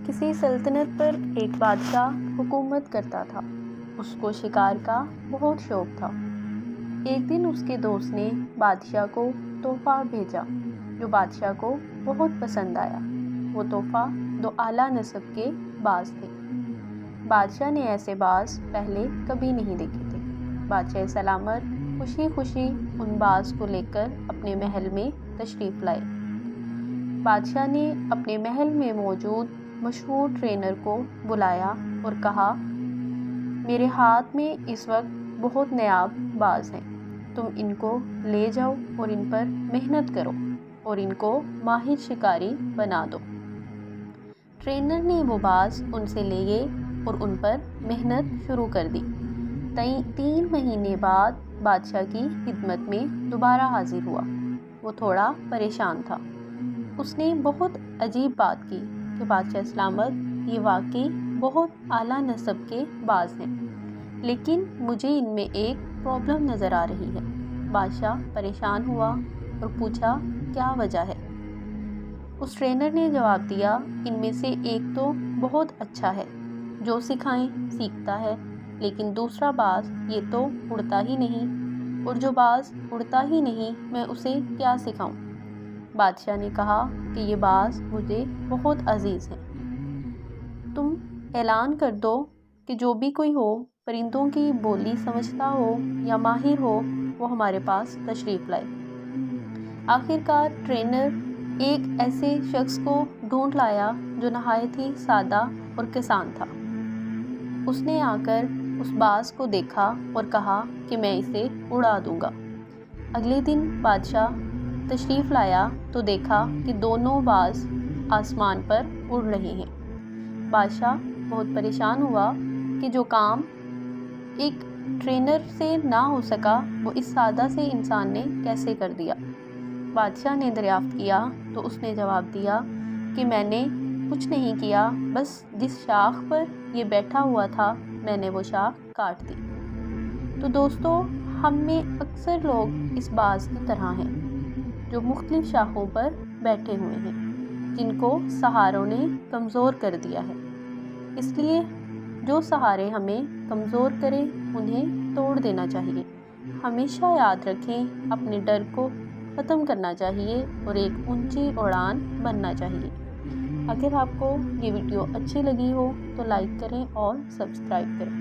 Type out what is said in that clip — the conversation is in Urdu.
کسی سلطنت پر ایک بادشاہ حکومت کرتا تھا۔ اس کو شکار کا بہت شوق تھا۔ ایک دن اس کے دوست نے بادشاہ کو تحفہ بھیجا جو بادشاہ کو بہت پسند آیا۔ وہ تحفہ 2 اعلیٰ نسب کے باز تھے۔ بادشاہ نے ایسے باز پہلے کبھی نہیں دیکھے تھے۔ بادشاہ سلامت خوشی خوشی ان باز کو لے کر اپنے محل میں تشریف لائے۔ بادشاہ نے اپنے محل میں موجود مشہور ٹرینر کو بلایا اور کہا، میرے ہاتھ میں اس وقت بہت نایاب باز ہیں، تم ان کو لے جاؤ اور ان پر محنت کرو اور ان کو ماہر شکاری بنا دو۔ ٹرینر نے وہ باز ان سے لیے اور ان پر محنت شروع کر دی۔ 3 مہینے بعد بادشاہ کی خدمت میں دوبارہ حاضر ہوا۔ وہ تھوڑا پریشان تھا۔ اس نے بہت عجیب بات کی کہ بادشاہ سلامت، یہ واقعی بہت اعلیٰ نسب کے باز ہیں، لیکن مجھے ان میں ایک پرابلم نظر آ رہی ہے۔ بادشاہ پریشان ہوا اور پوچھا، کیا وجہ ہے؟ اس ٹرینر نے جواب دیا، ان میں سے ایک تو بہت اچھا ہے، جو سکھائیں سیکھتا ہے، لیکن دوسرا باز یہ تو اڑتا ہی نہیں، اور جو باز اڑتا ہی نہیں میں اسے کیا سکھاؤں؟ بادشاہ نے کہا کہ یہ باز مجھے بہت عزیز ہیں۔ تم اعلان کر دو کہ جو بھی کوئی ہو، پرندوں کی بولی سمجھتا ہو یا ماہر ہو، وہ ہمارے پاس تشریف لائے۔ آخر کار ٹرینر ایک ایسے شخص کو ڈھونڈ لایا جو نہایت ہی سادہ اور کسان تھا۔ اس نے آ کر اس باز کو دیکھا اور کہا کہ میں اسے اڑا دوں گا۔ اگلے دن بادشاہ تشریف لایا تو دیکھا کہ دونوں باز آسمان پر اڑ رہے ہیں۔ بادشاہ بہت پریشان ہوا کہ جو کام ایک ٹرینر سے نہ ہو سکا وہ اس سادہ سے انسان نے کیسے کر دیا۔ بادشاہ نے دریافت کیا تو اس نے جواب دیا کہ میں نے کچھ نہیں کیا، بس جس شاخ پر یہ بیٹھا ہوا تھا میں نے وہ شاخ کاٹ دی۔ تو دوستو، ہم میں اکثر لوگ اس باز کی طرح ہیں جو مختلف شاخوں پر بیٹھے ہوئے ہیں، جن کو سہاروں نے کمزور کر دیا ہے۔ اس لیے جو سہارے ہمیں کمزور کریں انہیں توڑ دینا چاہیے۔ ہمیشہ یاد رکھیں، اپنے ڈر کو ختم کرنا چاہیے اور ایک اونچی اڑان بننا چاہیے۔ اگر آپ کو یہ ویڈیو اچھی لگی ہو تو لائک کریں اور سبسکرائب کریں۔